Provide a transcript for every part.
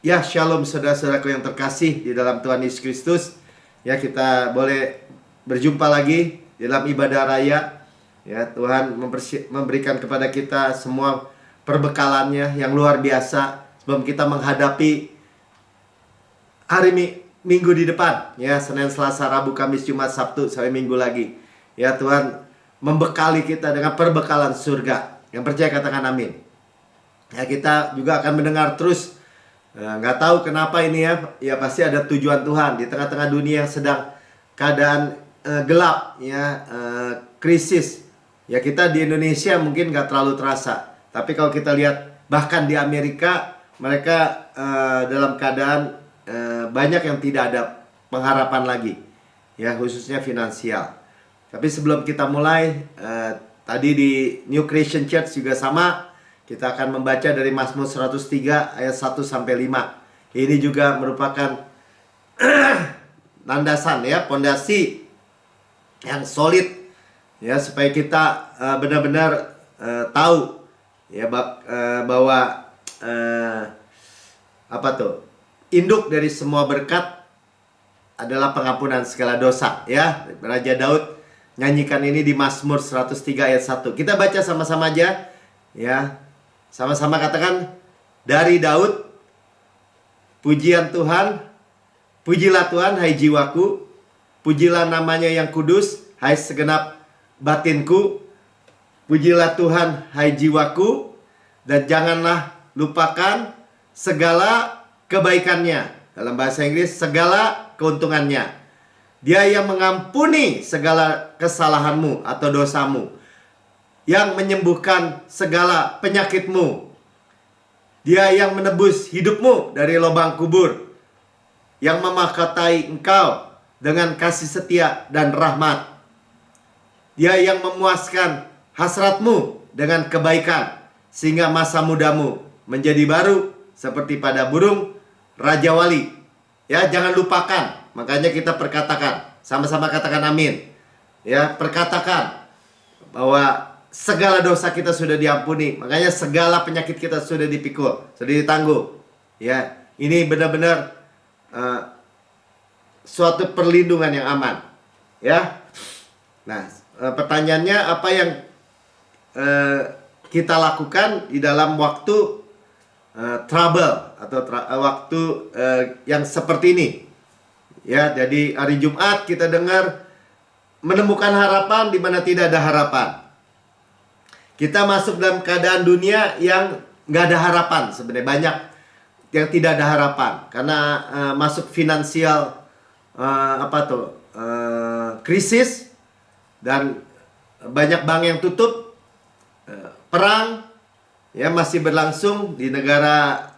Ya, shalom saudara-saudaraku yang terkasih di dalam Tuhan Yesus Kristus. Ya, kita boleh berjumpa lagi dalam ibadah raya. Ya, Tuhan memberikan kepada kita semua perbekalannya yang luar biasa sebelum kita menghadapi hari Minggu di depan. Ya, Senin, Selasa, Rabu, Kamis, Jumat, Sabtu sampai Minggu lagi. Ya, Tuhan membekali kita dengan perbekalan surga. Yang percaya katakan amin. Ya, kita juga akan mendengar terus. Nggak tahu kenapa ini ya pasti ada tujuan Tuhan di tengah-tengah dunia yang sedang keadaan gelap, ya, krisis. Ya, kita di Indonesia mungkin nggak terlalu terasa, tapi kalau kita lihat bahkan di Amerika mereka dalam keadaan banyak yang tidak ada pengharapan lagi, ya, khususnya finansial. Tapi sebelum kita mulai, tadi di New Creation Church juga sama. Kita akan membaca dari Mazmur 103 ayat 1 sampai 5. Ini juga merupakan landasan, ya, pondasi yang solid, ya, supaya kita benar-benar tahu, ya, bahwa apa tuh? Induk dari semua berkat adalah pengampunan segala dosa, ya. Raja Daud nyanyikan ini di Mazmur 103 ayat 1. Kita baca sama-sama aja, ya. Sama-sama katakan, dari Daud, pujian Tuhan, pujilah Tuhan hai jiwaku, pujilah namanya yang kudus hai segenap batinku, pujilah Tuhan hai jiwaku, dan janganlah lupakan segala kebaikannya. Dalam bahasa Inggris, segala keuntungannya. Dia yang mengampuni segala kesalahanmu atau dosamu, yang menyembuhkan segala penyakitmu. Dia yang menebus hidupmu dari lubang kubur, yang memahkotai engkau dengan kasih setia dan rahmat. Dia yang memuaskan hasratmu dengan kebaikan, sehingga masa mudamu menjadi baru seperti pada burung Raja Wali. Ya, jangan lupakan. Makanya kita perkatakan, sama-sama katakan amin. Ya, perkatakan bahwa segala dosa kita sudah diampuni. Makanya segala penyakit kita sudah dipikul, sudah ditangguh. Ya, ini benar-benar suatu perlindungan yang aman. Ya. Nah, pertanyaannya apa yang kita lakukan di dalam waktu trouble atau waktu yang seperti ini? Ya, jadi hari Jumat kita dengar menemukan harapan di mana tidak ada harapan. Kita masuk dalam keadaan dunia yang nggak ada harapan sebenarnya, banyak yang tidak ada harapan karena masuk finansial krisis, dan banyak bank yang tutup, perang ya masih berlangsung di negara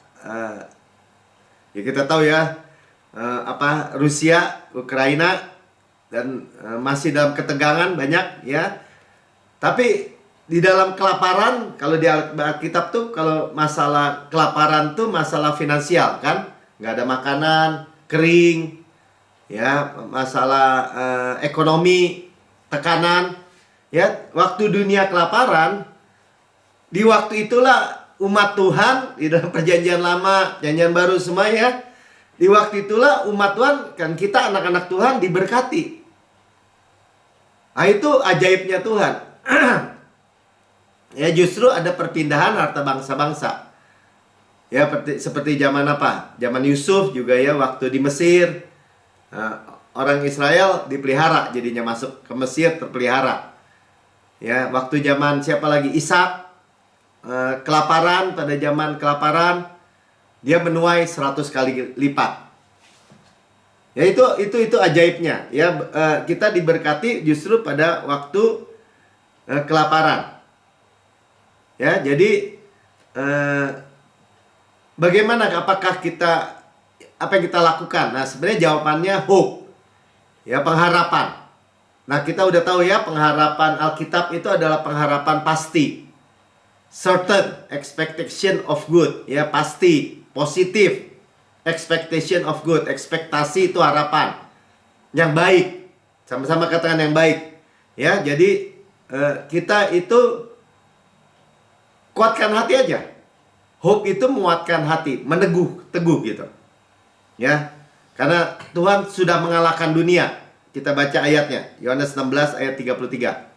ya kita tahu ya, Rusia, Ukraina, dan masih dalam ketegangan banyak, ya. Tapi di dalam kelaparan, kalau di Alkitab tuh, kalau masalah kelaparan tuh masalah finansial, kan? Nggak ada makanan, kering, ya, masalah ekonomi, tekanan, ya. Waktu dunia kelaparan, di waktu itulah umat Tuhan di dalam perjanjian lama, perjanjian baru semua, ya. Di waktu itulah umat Tuhan, kan kita anak-anak Tuhan diberkati. Nah, itu ajaibnya Tuhan. Ya, justru ada perpindahan harta bangsa-bangsa. Ya, seperti zaman apa? Zaman Yusuf juga, ya, waktu di Mesir. Orang Israel dipelihara, jadinya masuk ke Mesir terpelihara. Ya, waktu zaman siapa lagi? Ishak, kelaparan, pada zaman kelaparan dia menuai 100 kali lipat. Ya, itu ajaibnya. Ya, kita diberkati justru pada waktu kelaparan. Ya, jadi bagaimana, apakah kita, apa yang kita lakukan? Nah, sebenarnya jawabannya hope. Ya, pengharapan. Nah, kita udah tahu, ya, pengharapan Alkitab itu adalah pengharapan pasti. Certain expectation of good, ya, pasti, positif. Expectation of good, ekspektasi itu harapan yang baik. Sama-sama katakan yang baik. Ya, jadi kita itu kuatkan hati aja. Hope itu menguatkan hati, teguh gitu. Ya. Karena Tuhan sudah mengalahkan dunia. Kita baca ayatnya, Yohanes 16 ayat 33.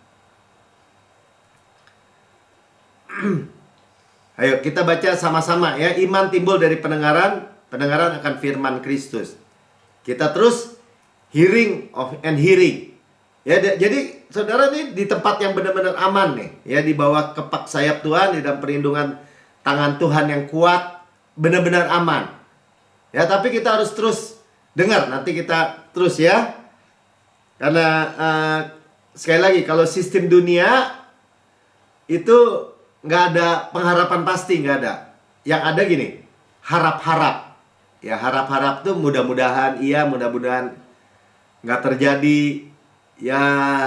Ayo kita baca sama-sama ya. Iman timbul dari pendengaran, pendengaran akan firman Kristus. Kita terus hearing and hearing. Ya, jadi saudara ini di tempat yang benar-benar aman nih. Ya, di bawah kepak sayap Tuhan, di dalam perlindungan tangan Tuhan yang kuat, benar-benar aman. Ya, tapi kita harus terus dengar. Nanti kita terus ya. Karena sekali lagi, kalau sistem dunia itu nggak ada pengharapan pasti, nggak ada. Yang ada gini, harap-harap. Ya, harap-harap tuh mudah-mudahan iya, mudah-mudahan nggak terjadi. Ya,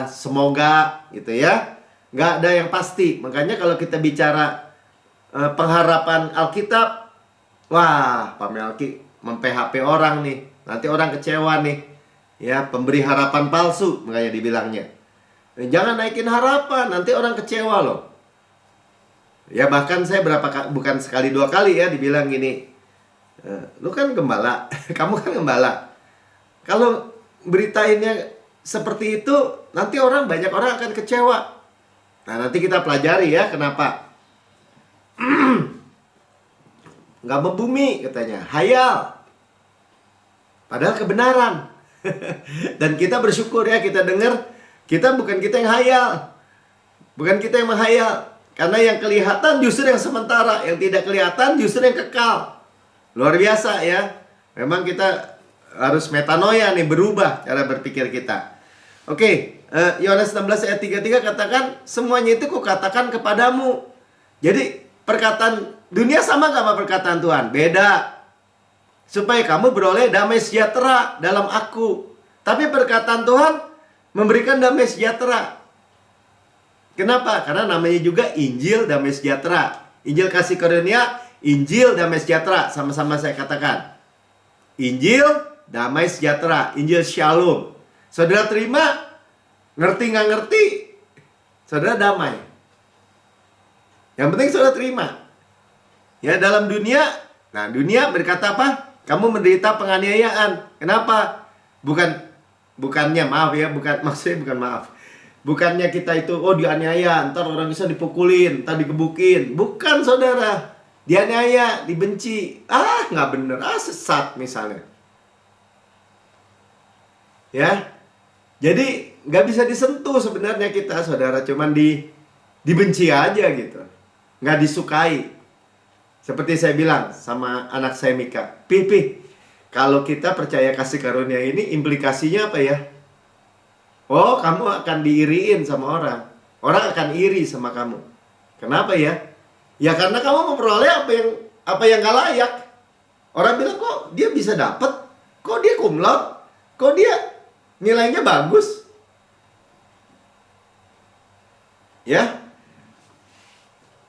semoga gitu ya. Nggak ada yang pasti. Makanya kalau kita bicara pengharapan Alkitab, wah, Pak Melki mem-PHP orang nih. Nanti orang kecewa nih. Ya, pemberi harapan palsu, makanya dibilangnya. Jangan naikin harapan, nanti orang kecewa loh. Ya, bahkan saya bukan sekali dua kali ya dibilang gini, lu kan gembala, kamu kan gembala. Kalau beritainnya seperti itu, nanti banyak orang akan kecewa. Nah, nanti kita pelajari ya kenapa. Nggak membumi katanya, hayal. Padahal kebenaran. Dan kita bersyukur ya, kita dengar, bukan kita yang hayal. Bukan kita yang menghayal. Karena yang kelihatan justru yang sementara, yang tidak kelihatan justru yang kekal. Luar biasa ya. Memang kita harus metanoia nih, berubah cara berpikir kita. Oke, Yohanes 16 ayat 33 katakan, semuanya itu kukatakan kepadamu. Jadi perkataan dunia sama gak sama perkataan Tuhan? Beda. Supaya kamu beroleh damai sejahtera dalam aku. Tapi perkataan Tuhan memberikan damai sejahtera. Kenapa? Karena namanya juga Injil damai sejahtera. Injil kasih karunia, Injil damai sejahtera. Sama-sama saya katakan. Injil damai sejahtera, Injil Shalom. Saudara terima, ngerti nggak ngerti, saudara damai. Yang penting saudara terima. Ya, dalam dunia, nah dunia berkata apa? Kamu menderita penganiayaan. Kenapa? Bukannya maaf ya, bukannya kita itu dianiaya, ntar orang bisa dipukulin, ntar digebukin. Bukan saudara. Dianiaya, dibenci. Nggak bener, sesat misalnya. Ya. Jadi nggak bisa disentuh sebenarnya kita saudara, cuman dibenci aja gitu. Nggak disukai. Seperti saya bilang sama anak saya Mika, Pipi, kalau kita percaya kasih karunia ini implikasinya apa ya? Oh, kamu akan diiriin sama orang. Orang akan iri sama kamu. Kenapa ya? Ya karena kamu memperoleh apa yang gak layak. Orang bilang, kok dia bisa dapat? Kok dia cum laude? Kok dia nilainya bagus? Ya.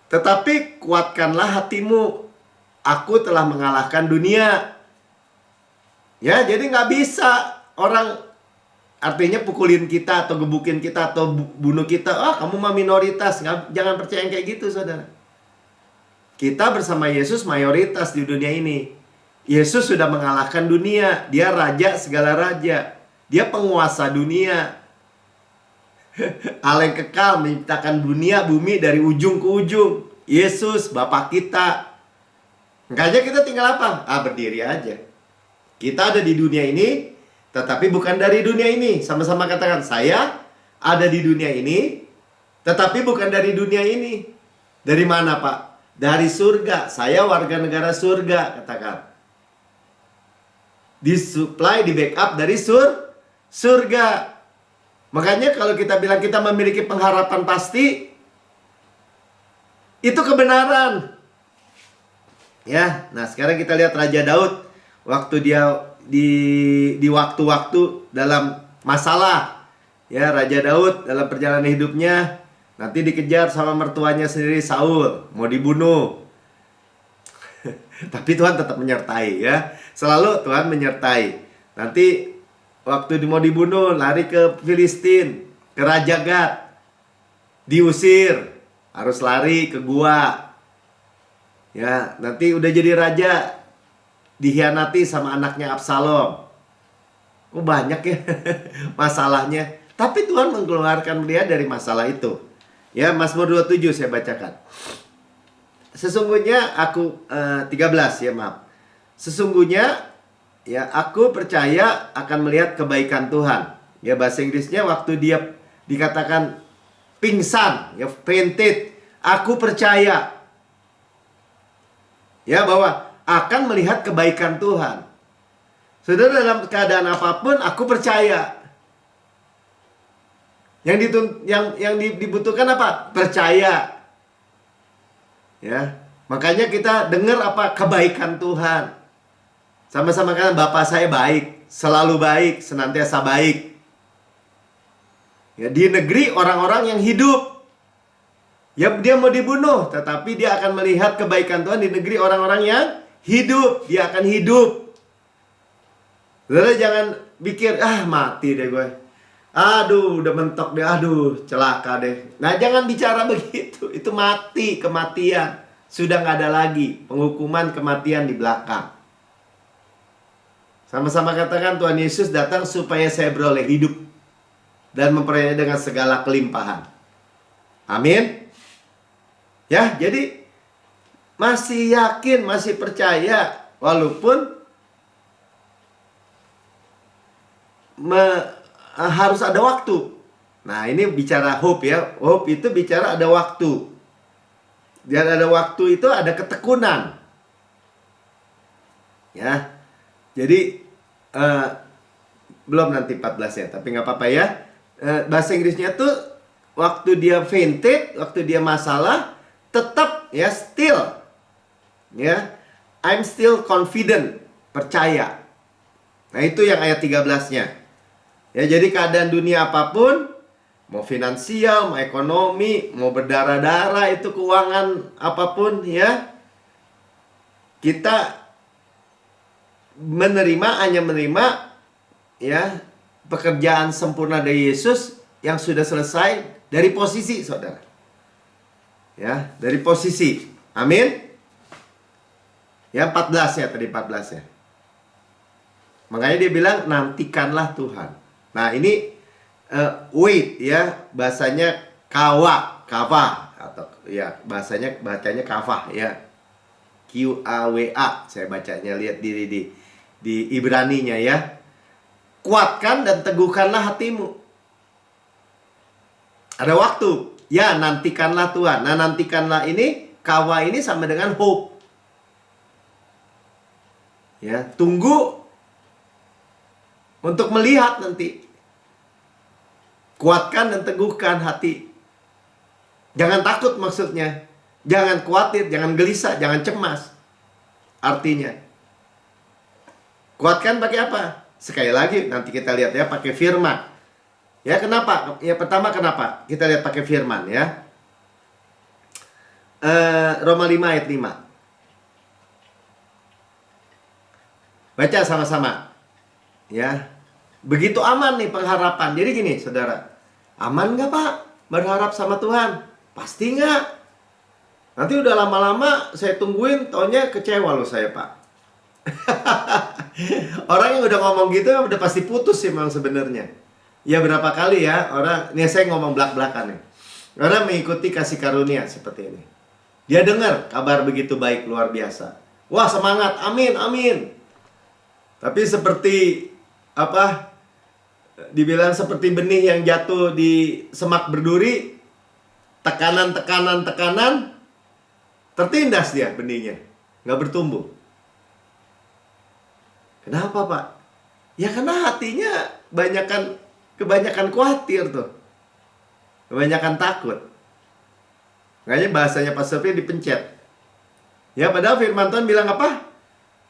Tetapi kuatkanlah hatimu. Aku telah mengalahkan dunia. Ya, jadi nggak bisa orang artinya pukulin kita atau gebukin kita atau bunuh kita. Kamu mah minoritas. Jangan percaya yang kayak gitu, saudara. Kita bersama Yesus mayoritas di dunia ini. Yesus sudah mengalahkan dunia. Dia raja segala raja. Dia penguasa dunia. Allah yang kekal menciptakan dunia bumi dari ujung ke ujung. Yesus Bapa kita. Makanya kita tinggal apa? Berdiri aja. Kita ada di dunia ini, tetapi bukan dari dunia ini. Sama-sama katakan, saya ada di dunia ini, tetapi bukan dari dunia ini. Dari mana, Pak? Dari surga. Saya warga negara surga, katakan. Disupply, di backup dari surga. Makanya kalau kita bilang kita memiliki pengharapan pasti, itu kebenaran. Ya, nah sekarang kita lihat Raja Daud. Waktu dia di waktu-waktu dalam masalah. Ya, Raja Daud dalam perjalanan hidupnya nanti dikejar sama mertuanya sendiri Saul, mau dibunuh. Tapi Tuhan tetap menyertai ya. Selalu Tuhan menyertai. Nanti waktu mau dibunuh, lari ke Filistin, ke Raja Gad. Diusir, harus lari ke gua. Ya, nanti udah jadi raja dikhianati sama anaknya Absalom. Oh, banyak ya masalahnya. Tapi Tuhan mengeluarkan dia dari masalah itu. Ya, Mazmur 27 saya bacakan. Sesungguhnya aku 13 ya, maaf. Sesungguhnya ya aku percaya akan melihat kebaikan Tuhan. Ya, bahasa Inggrisnya waktu dia dikatakan pingsan, ya fainted. Aku percaya ya bahwa akan melihat kebaikan Tuhan. Saudara, dalam keadaan apapun aku percaya. Yang dibutuhkan apa? Percaya. Ya. Makanya kita dengar apa? Kebaikan Tuhan. Sama-sama kan, Bapa saya baik, selalu baik, senantiasa baik. Ya, di negeri orang-orang yang hidup. Ya, dia mau dibunuh, tetapi dia akan melihat kebaikan Tuhan di negeri orang-orang yang hidup. Dia akan hidup. Saudara, jangan pikir, mati deh gue. Aduh, udah mentok deh. Aduh, celaka deh. Nah, jangan bicara begitu. Itu mati, kematian. Sudah nggak ada lagi penghukuman kematian di belakang. Sama-sama katakan, Tuhan Yesus datang supaya saya beroleh hidup dan memperoleh dengan segala kelimpahan. Amin. Ya, jadi masih yakin, masih percaya, walaupun harus ada waktu. Nah, ini bicara hope ya. Hope itu bicara ada waktu. Dan ada waktu itu ada ketekunan. Ya. Jadi belum nanti 14 ya, tapi nggak apa-apa ya. Bahasa Inggrisnya tuh waktu dia fainted, waktu dia masalah, tetap ya still. Ya. I'm still confident, percaya. Nah, itu yang ayat 13-nya. Ya, jadi keadaan dunia apapun, mau finansial, mau ekonomi, mau berdarah-darah, itu keuangan apapun ya, kita hanya menerima ya pekerjaan sempurna dari Yesus yang sudah selesai dari posisi saudara. Ya, dari posisi. Amin. Ya, 14 ya, tadi 14 ya. Makanya dia bilang nantikanlah Tuhan. Nah, ini wait ya, bahasanya kava atau ya bacanya kava ya. QAWA saya bacanya, lihat di Ibraninya ya. Kuatkan dan teguhkanlah hatimu. Ada waktu. Ya, nantikanlah Tuhan. Nah, nantikanlah ini, kawa ini sama dengan hope. Ya, tunggu untuk melihat nanti. Kuatkan dan teguhkan hati. Jangan takut maksudnya. Jangan khawatir, jangan gelisah, jangan cemas. Artinya, kuatkan pakai apa? Sekali lagi nanti kita lihat ya, pakai firman. Ya, kenapa? Ya, pertama kenapa? Kita lihat pakai firman ya. Roma 5 ayat 5. Baca sama-sama. Ya. Begitu aman nih pengharapan. Jadi gini, saudara. Aman nggak, Pak? Berharap sama Tuhan? Pasti nggak? Nanti udah lama-lama saya tungguin, taunya kecewa loh saya, Pak. Orang yang udah ngomong gitu udah pasti putus sih memang sebenarnya. Ya, berapa kali ya orang, ini saya ngomong belak-belakan nih. Orang mengikuti kasih karunia seperti ini. Dia dengar kabar begitu baik, luar biasa. Wah, semangat, amin, amin. Tapi seperti apa? Dibilang seperti benih yang jatuh di semak berduri, tekanan, tertindas dia benihnya, nggak bertumbuh. Kenapa, Pak? Ya karena hatinya kebanyakan khawatir tuh, kebanyakan takut. Makanya bahasanya Pastor Pri dipencet. Ya, padahal firman Tuhan bilang apa?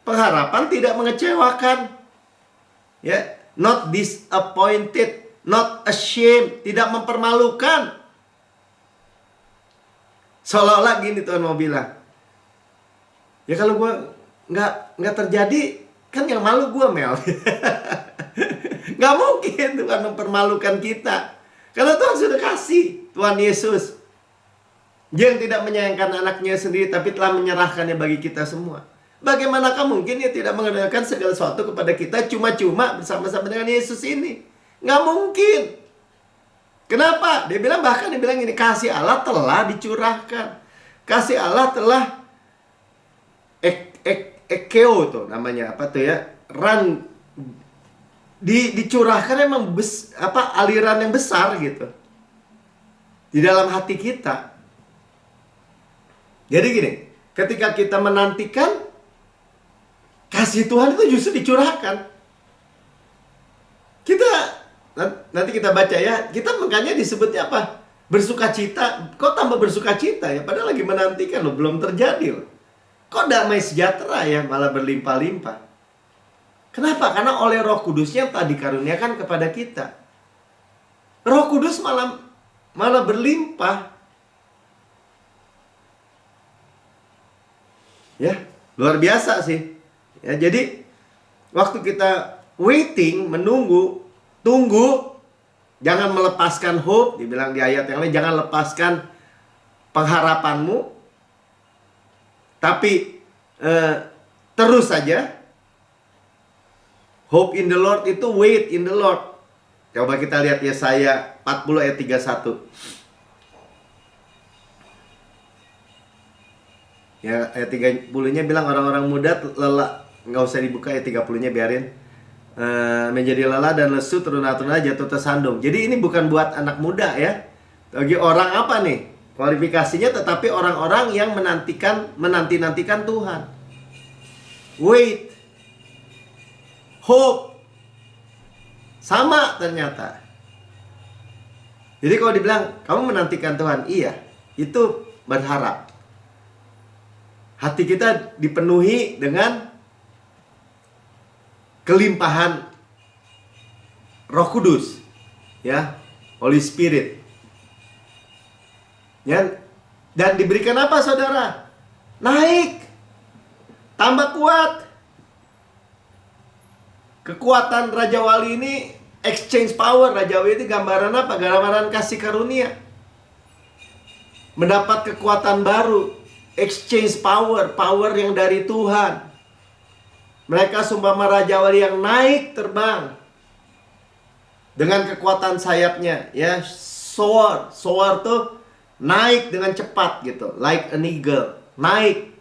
Pengharapan tidak mengecewakan. Ya, not disappointed, not ashamed, tidak mempermalukan. Seolah-olah gini Tuhan mau bilang, ya kalau gue nggak terjadi, kan yang malu gue, Mel. Nggak mungkin Tuhan mempermalukan kita, karena Tuhan sudah kasih, Tuhan Yesus. Dia yang tidak menyayangkan anaknya sendiri, tapi telah menyerahkannya bagi kita semua. Bagaimanakah mungkin dia tidak mengerjakan segala sesuatu kepada kita cuma-cuma bersama-sama dengan Yesus ini? Nggak mungkin. Kenapa? Bahkan dia bilang ini, kasih Allah telah dicurahkan. Kasih Allah telah ekeo tuh namanya apa tuh ya? Dicurahkan emang aliran yang besar gitu di dalam hati kita. Jadi gini, ketika kita menantikan, kasih Tuhan itu justru dicurahkan. Nanti kita baca ya, kita makanya disebutnya apa? Bersukacita. Kok tambah bersukacita ya? Padahal lagi menantikan loh, belum terjadi loh. Kok damai sejahtera ya, malah berlimpah-limpah. Kenapa? Karena oleh Roh Kudusnya tak dikaruniakan kepada kita. Roh Kudus malah berlimpah. Ya, luar biasa sih. Ya, jadi waktu kita waiting, menunggu, tunggu, jangan melepaskan hope, dibilang di ayat yang lain, jangan lepaskan pengharapanmu, tapi terus saja. Hope in the Lord itu wait in the Lord. Coba kita lihat Yesaya 40 ayat 31. Ya, ayat 30-nya bilang orang-orang muda lelah. Nggak usah dibuka, ayat 30-nya biarin. Menjadi lelah dan lesu, teruna-teruna, jatuh tersandung. Jadi ini bukan buat anak muda ya. Bagi orang apa nih? Kualifikasinya tetapi orang-orang yang menanti-nantikan Tuhan. Wait. Hope. Sama ternyata. Jadi kalau dibilang kamu menantikan Tuhan, iya, itu berharap. Hati kita dipenuhi dengan kelimpahan Roh Kudus, ya, Holy Spirit. Ya, dan diberikan apa, saudara? Naik, tambah kuat. Kekuatan Raja Wali ini exchange power. Raja Wali ini gambaran apa? Gambaran kasih karunia. Mendapat kekuatan baru. Exchange power, power yang dari Tuhan. Mereka seumpama Raja Wali yang naik terbang dengan kekuatan sayapnya, ya, soar tuh naik dengan cepat gitu, like an eagle, naik,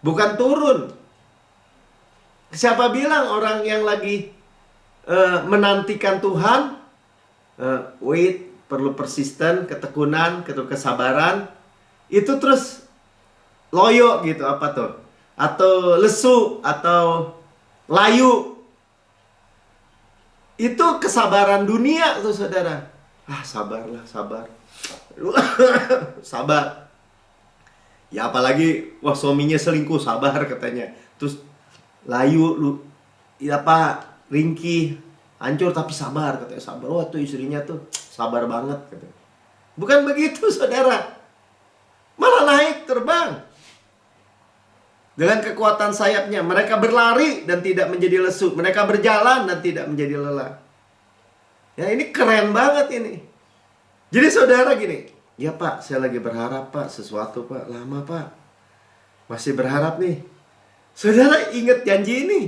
bukan turun. Siapa bilang orang yang lagi menantikan Tuhan, wait, perlu persisten, ketekunan, kesabaran, itu terus loyo gitu, apa tuh? Atau lesu, atau layu. Itu kesabaran dunia tuh, saudara. Sabarlah, sabar. Sabar. Ya apalagi, wah suaminya selingkuh, sabar katanya. Terus layu, ringkih, hancur tapi sabar katanya, sabar. Wah tuh istrinya tuh sabar banget katanya. Bukan begitu, saudara. Malah naik terbang. Dengan kekuatan sayapnya, mereka berlari dan tidak menjadi lesu. Mereka berjalan dan tidak menjadi lelah. Ya ini keren banget ini. Jadi saudara gini, ya Pak, saya lagi berharap Pak, sesuatu Pak, lama Pak. Masih berharap nih. Saudara ingat janji ini.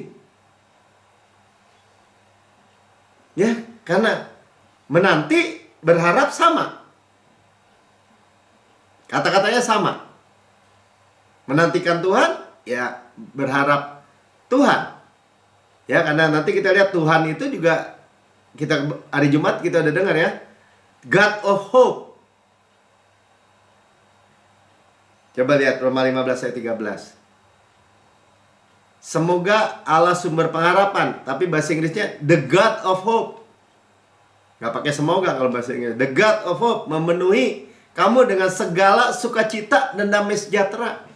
Ya, karena menanti, berharap sama. Kata-katanya sama. Menantikan Tuhan, ya berharap Tuhan. Ya, karena nanti kita lihat Tuhan itu juga, kita hari Jumat kita udah dengar ya, God of Hope. Coba lihat Roma 15 ayat 13. Semoga Allah sumber pengharapan, tapi bahasa Inggrisnya the God of Hope. Gak pakai semoga kalau bahasa Inggris. The God of Hope memenuhi kamu dengan segala sukacita dan damai sejahtera.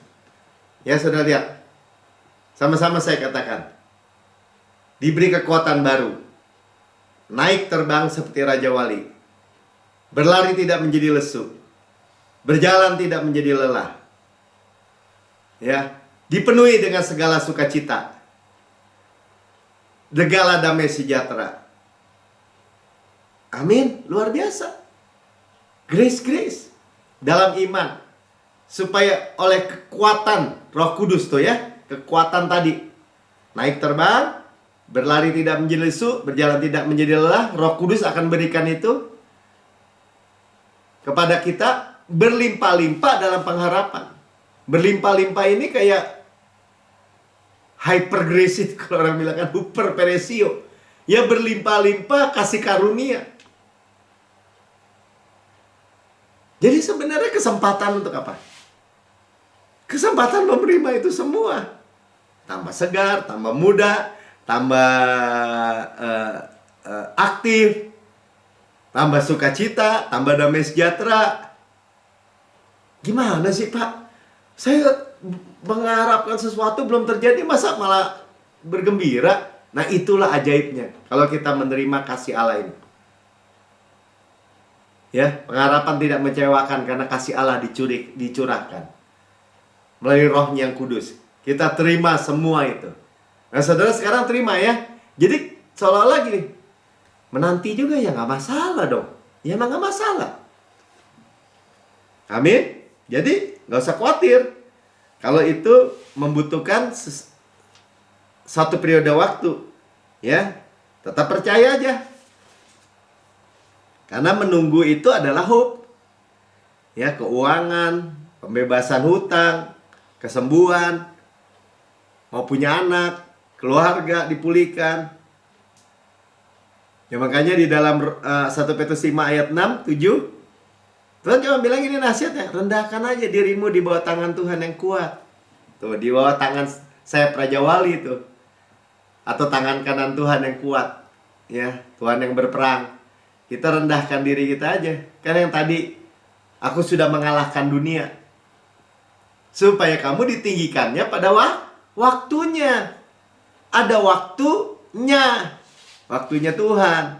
Ya, saudara lihat. Sama-sama saya katakan. Diberi kekuatan baru. Naik terbang seperti Raja Wali. Berlari tidak menjadi lesu. Berjalan tidak menjadi lelah. Ya, dipenuhi dengan segala sukacita. Segala damai sejahtera. Amin, luar biasa. Grace dalam iman. supaya oleh kekuatan Roh Kudus tuh ya, kekuatan tadi, naik terbang, berlari tidak menjadi lesu, berjalan tidak menjadi lelah, Roh Kudus akan berikan itu kepada kita berlimpah-limpah dalam pengharapan. Berlimpah-limpah ini kayak hypergrace, kalau orang bilang kan hyper peresio. Ya, berlimpah-limpah kasih karunia. Jadi sebenarnya kesempatan untuk apa? Kesempatan menerima itu semua. Tambah segar, tambah muda, tambah aktif, tambah sukacita, tambah damai sejahtera. Gimana sih Pak? Saya mengharapkan sesuatu belum terjadi, masa malah bergembira? Nah, itulah ajaibnya kalau kita menerima kasih Allah ini. Ya, pengharapan tidak mengecewakan karena kasih Allah dicurahkan melalui Roh-Nya yang kudus. Kita terima semua itu. Nah, saudara sekarang terima ya. Jadi seolah-olah gini, menanti juga ya nggak masalah dong. Ya emang nggak masalah. Amin. Jadi nggak usah khawatir. Kalau itu membutuhkan satu periode waktu, ya tetap percaya aja. Karena menunggu itu adalah hope. Ya, keuangan, pembebasan hutang, kesembuhan, mau punya anak, keluarga dipulihkan. Ya makanya di dalam 1 Petrus 5 ayat 6, 7, Tuhan cuma bilang ini nasihatnya, rendahkan aja dirimu di bawah tangan Tuhan yang kuat. Tuh, di bawah tangan sayap Raja Wali itu. Atau tangan kanan Tuhan yang kuat. Ya, Tuhan yang berperang. Kita rendahkan diri kita aja. Karena yang tadi, aku sudah mengalahkan dunia. Supaya kamu ditinggikannya pada waktunya. Ada waktunya. Waktunya Tuhan.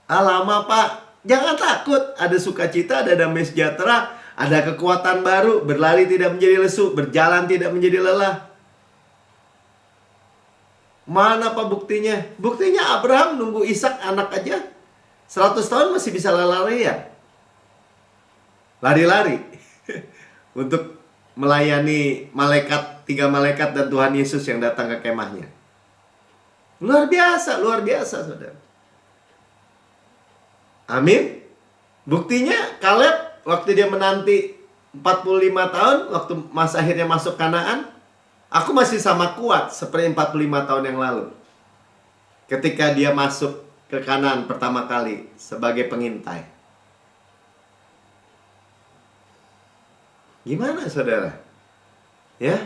Lama Pak. Jangan takut. Ada sukacita, ada damai sejahtera, ada kekuatan baru. Berlari tidak menjadi lesu, berjalan tidak menjadi lelah. Mana Pak buktinya? Buktinya Abraham nunggu Ishak anak aja 100 tahun masih bisa lari-larian. Lari-lari. Untuk melayani malaikat, 3 malaikat dan Tuhan Yesus yang datang ke kemahnya. Luar biasa saudara. Amin. Buktinya Kaleb waktu dia menanti 45 tahun, waktu masa akhirnya masuk Kanaan, aku masih sama kuat seperti 45 tahun yang lalu. Ketika dia masuk ke Kanaan pertama kali sebagai pengintai. Gimana saudara? Ya.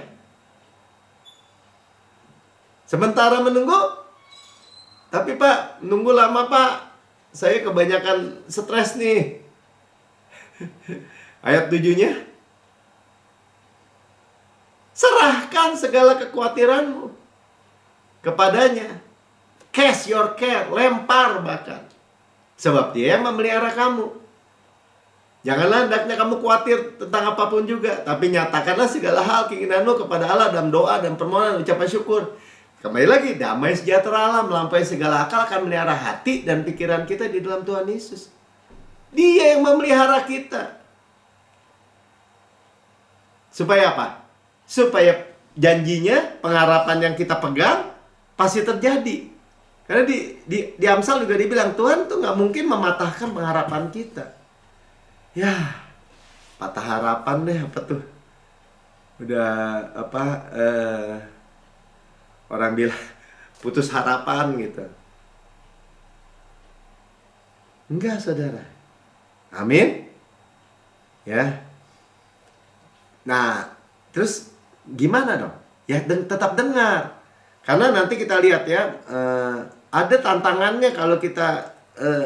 Sementara menunggu. Tapi Pak, nunggu lama Pak. Saya kebanyakan stres nih. Ayat 7-nya. Serahkan segala kekhawatiranmu kepadanya. Cast your care, lempar bahkan. Sebab dia yang memelihara kamu. Janganlah hendaknya kamu khawatir tentang apapun juga, tapi nyatakanlah segala hal keinginanmu kepada Allah dalam doa dan permohonan ucapan syukur. Kembali lagi, damai sejahtera Allah melampaui segala akal akan melihara hati dan pikiran kita di dalam Tuhan Yesus. Dia yang memelihara kita. Supaya apa? Supaya janjinya, pengharapan yang kita pegang pasti terjadi. Karena di Amsal juga dibilang Tuhan tuh nggak mungkin mematahkan pengharapan kita. Ya, patah harapan deh apa tuh? Udah apa? Orang bilang putus harapan gitu. Enggak saudara. Amin. Ya. Nah, terus gimana dong? Ya tetap dengar. Karena nanti kita lihat ya, ada tantangannya kalau kita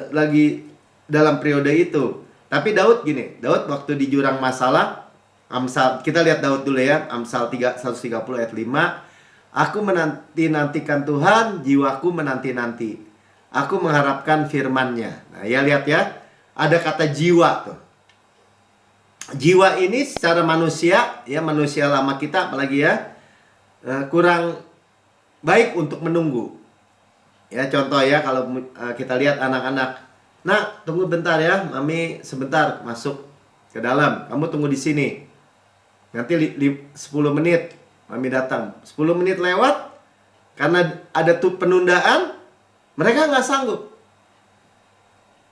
lagi dalam periode itu. Tapi Daud gini, Daud waktu di jurang masalah, Amsal, kita lihat Daud dulu ya, Amsal 130 ayat 5. Aku menanti-nantikan Tuhan, jiwaku menanti-nanti. Aku mengharapkan firman-Nya. Nah, ya lihat ya, ada kata jiwa tuh. Jiwa ini secara manusia, ya manusia lama kita apalagi ya, kurang baik untuk menunggu. Ya contoh ya, kalau kita lihat anak-anak, nah tunggu bentar ya, mami sebentar masuk ke dalam, kamu tunggu di sini. Nanti 10 menit Mami datang. 10 menit lewat, karena ada tuh penundaan, mereka nggak sanggup.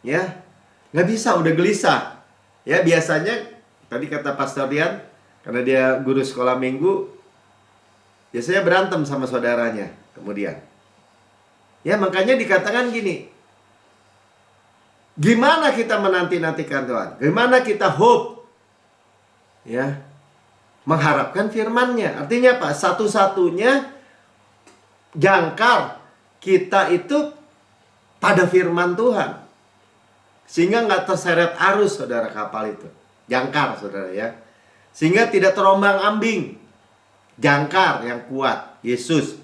Ya, nggak bisa, udah gelisah. Ya, biasanya tadi kata Pastor Dian, karena dia guru sekolah minggu, biasanya berantem sama saudaranya kemudian. Ya, makanya dikatakan gini, gimana kita menanti-nantikan Tuhan? Gimana kita hope? Ya, mengharapkan firman-Nya. Artinya apa? Satu-satunya jangkar kita itu pada firman Tuhan. Sehingga nggak terseret arus, saudara, kapal itu. Jangkar, saudara, ya. Sehingga tidak terombang-ambing. Jangkar yang kuat, Yesus.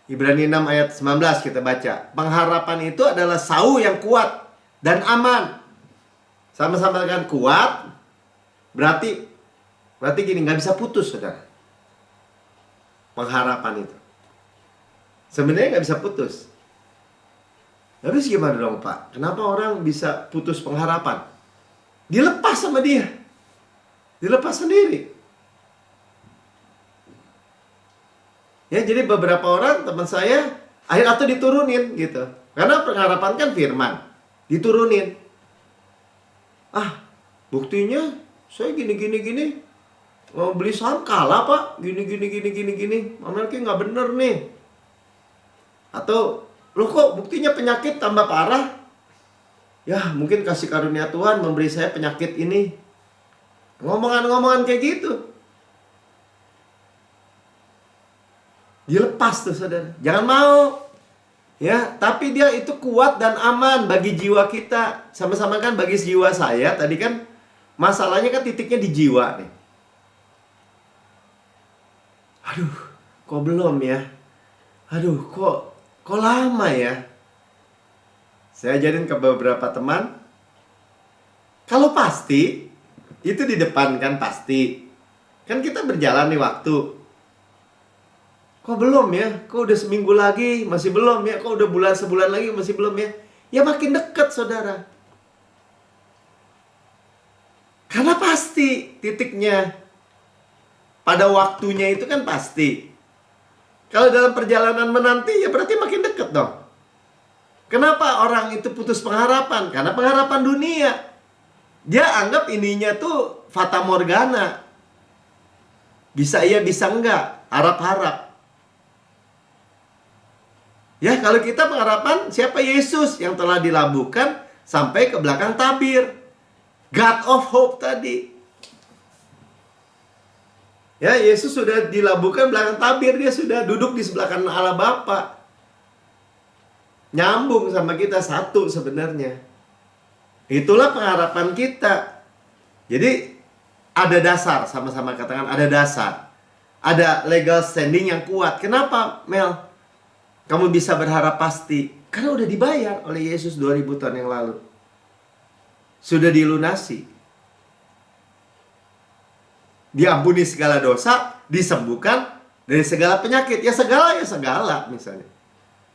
Ibrani 6 ayat 19 kita baca. Pengharapan itu adalah sau yang kuat dan aman. Sama-sama dengan kuat, berarti gini, nggak bisa putus, saudara. Pengharapan itu sebenarnya nggak bisa putus. Tapi gimana dong, Pak? Kenapa orang bisa putus pengharapan? Dilepas sama dia. Dilepas sendiri. Ya, jadi beberapa orang teman saya atau diturunin gitu. Karena pengharapan kan firman. Diturunin. Buktinya saya gini. Mau beli saham kalah, Pak. Gini. Anaknya nggak bener nih. Atau, loh kok buktinya penyakit tambah parah? Ya, mungkin kasih karunia Tuhan memberi saya penyakit ini. Ngomongan kayak gitu. Dilepas tuh, saudara. Jangan mau. Ya, tapi dia itu kuat dan aman bagi jiwa kita. Sama-sama kan bagi jiwa saya. Tadi kan masalahnya kan titiknya di jiwa nih. Aduh, kok belum ya? Aduh, kok lama ya? Saya ajarin ke beberapa teman. Kalau pasti, itu di depan kan pasti. Kan kita berjalan nih waktu. Kok belum ya? Kok udah seminggu lagi masih belum ya? Kok udah sebulan lagi masih belum ya? Ya makin dekat, saudara. Karena pasti titiknya. Pada waktunya itu kan pasti. Kalau dalam perjalanan menanti, ya berarti makin dekat dong. Kenapa orang itu putus pengharapan? Karena pengharapan dunia. Dia anggap ininya tuh fata morgana. Bisa iya, bisa enggak. Harap-harap. Ya, kalau kita pengharapan siapa? Yesus yang telah dilabuhkan sampai ke belakang tabir. God of hope tadi. Ya, Yesus sudah dilabuhkan belakang tabir. Dia sudah duduk di sebelah kanan Allah Bapa. Nyambung sama kita satu sebenarnya. Itulah pengharapan kita. Jadi ada dasar, sama-sama katakan ada dasar. Ada legal standing yang kuat. Kenapa, Mel? Kamu bisa berharap pasti. Karena udah dibayar oleh Yesus 2000 tahun yang lalu. Sudah dilunasi. Diampuni segala dosa, disembuhkan dari segala penyakit. Ya segala misalnya.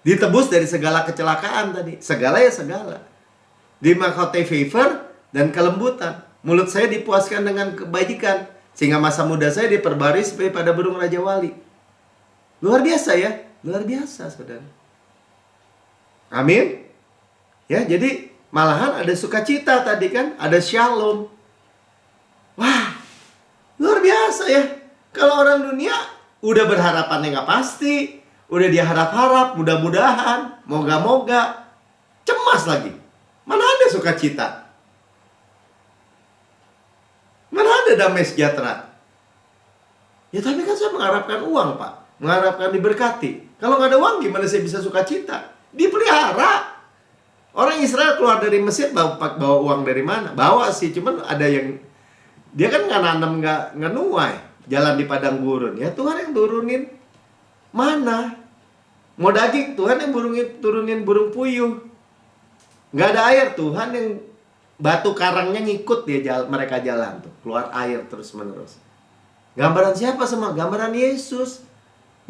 Ditebus dari segala kecelakaan tadi. Segala. Dimahkoti favor dan kelembutan. Mulut saya dipuaskan dengan kebajikan. Sehingga masa muda saya diperbarui seperti pada burung Raja Wali. Luar biasa ya. Luar biasa, saudara. Amin. Ya, jadi malahan ada sukacita tadi kan. Ada shalom. Wah, luar biasa ya. Kalau orang dunia udah berharapannya nggak pasti, udah dia harap-harap, mudah-mudahan, moga-moga, cemas lagi. Mana ada sukacita? Mana ada damai sejahtera? Ya tapi kan saya mengharapkan uang, Pak. Mengharapkan diberkati. Kalau nggak ada uang gimana saya bisa sukacita? Dipelihara. Orang Israel keluar dari Mesir bawa uang dari mana? Bawa sih, cuman ada yang dia kan nggak nanam, nggak nuai, jalan di padang gurun. Ya Tuhan yang turunin. Mana? Mau daging, Tuhan yang turunin burung puyuh. Nggak ada air, Tuhan yang batu karangnya ngikut dia mereka jalan tuh, keluar air terus menerus. Gambaran siapa semua? Gambaran Yesus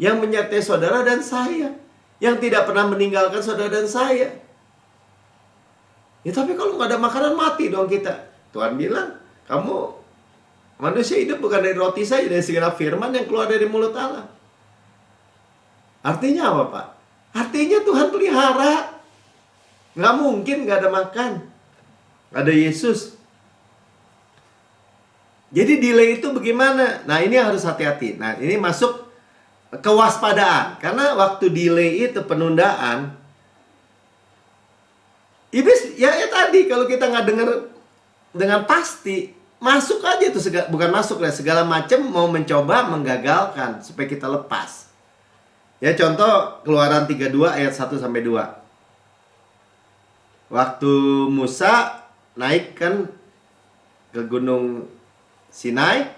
yang menyertai saudara dan saya, yang tidak pernah meninggalkan saudara dan saya. Ya tapi kalau nggak ada makanan mati dong kita. Tuhan bilang, kamu Manusia hidup bukan dari roti saja, dari segala firman yang keluar dari mulut Allah. Artinya apa, Pak? Artinya Tuhan pelihara. Nggak mungkin nggak ada makan. Ada Yesus. Jadi delay itu bagaimana? Nah, ini harus hati-hati. Nah, ini masuk kewaspadaan. Karena waktu delay itu, penundaan, iblis, ya tadi, kalau kita nggak dengar dengan pasti, masuk aja tuh, bukan masuk ya, segala macam mau mencoba menggagalkan supaya kita lepas. Ya, contoh Keluaran 32 ayat 1 sampai 2. Waktu Musa naik kan ke Gunung Sinai,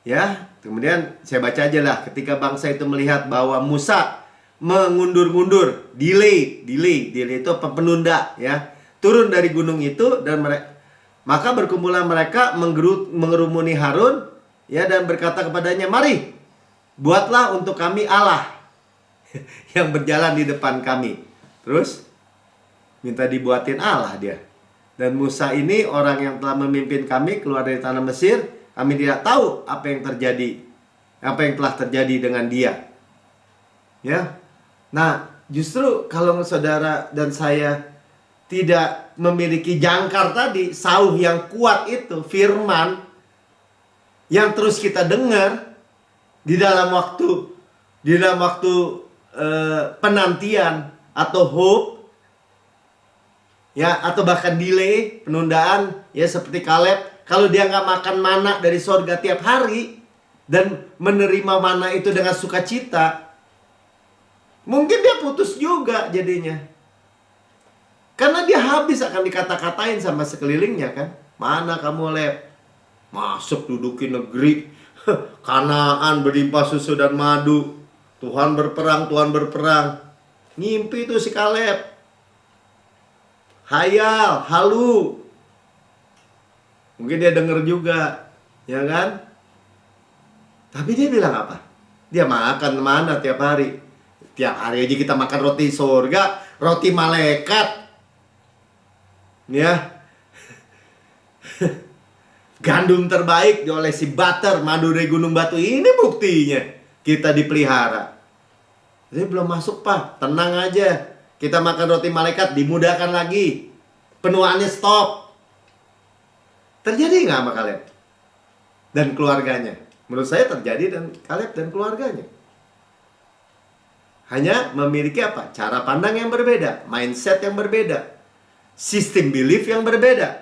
ya, kemudian saya baca aja lah. Ketika bangsa itu melihat bahwa Musa mengundur-mundur, delay itu penunda, ya, turun dari gunung itu, dan maka berkumpulan mereka mengerumuni Harun, ya, dan berkata kepadanya, "Mari, buatlah untuk kami Allah yang berjalan di depan kami." Terus minta dibuatin Allah dia. Dan Musa ini orang yang telah memimpin kami keluar dari tanah Mesir. Kami tidak tahu apa yang terjadi, apa yang telah terjadi dengan dia. Ya. Nah, justru kalau saudara dan saya tidak memiliki jangkar tadi, sauh yang kuat itu, firman yang terus kita dengar di dalam waktu penantian atau hope, ya, atau bahkan delay, penundaan, ya, seperti Kaleb. Kalau dia nggak makan mana dari sorga tiap hari dan menerima mana itu dengan sukacita, mungkin dia putus juga jadinya. Karena dia habis akan dikata-katain sama sekelilingnya kan. "Mana kamu, Leb? Masuk duduki negeri Kanaan berlimpah susu dan madu. Tuhan berperang, Tuhan berperang." Ngimpi itu si Kaleb. Hayal, halu. Mungkin dia dengar juga, ya kan? Tapi dia bilang apa? Dia makan mana tiap hari? Tiap hari aja kita makan roti surga, roti malaikat. Ya. Gandum terbaik diolesi butter, madu dari gunung batu. Ini buktinya kita dipelihara. Jadi belum masuk, Pak. Tenang aja. Kita makan roti malaikat, dimudahkan lagi. Penuaannya stop. Terjadi nggak sama Kaleb dan keluarganya? Menurut saya terjadi dan Kaleb dan keluarganya. Hanya memiliki apa? Cara pandang yang berbeda, mindset yang berbeda, sistem belief yang berbeda.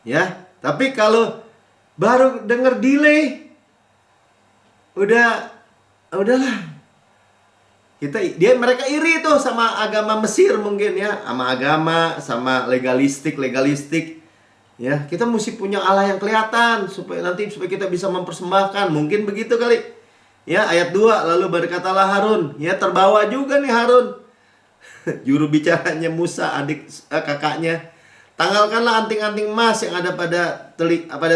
Ya, tapi kalau baru dengar delay, udahlah. Mereka iri tuh sama agama Mesir mungkin, ya, sama agama, sama legalistik. Ya, kita mesti punya Allah yang kelihatan supaya kita bisa mempersembahkan. Mungkin begitu kali. Ya, ayat 2, lalu berkatalah Harun, ya, terbawa juga nih Harun. Juru bicaranya Musa, kakaknya. "Tanggalkanlah anting-anting emas yang ada pada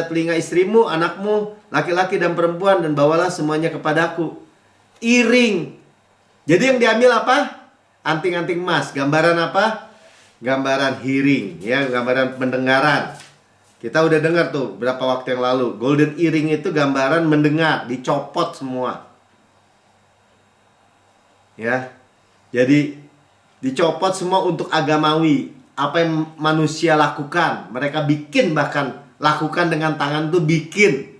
telinga istrimu, anakmu, laki-laki dan perempuan, dan bawalah semuanya kepadaku." Iring. Jadi yang diambil apa? Anting-anting emas. Gambaran apa? Gambaran hearing, ya, gambaran pendengaran. Kita udah dengar tuh berapa waktu yang lalu. Golden earring itu gambaran mendengar, dicopot semua. Ya. Jadi dicopot semua untuk agamawi. Apa yang manusia lakukan, mereka bikin, bahkan lakukan dengan tangan tuh bikin.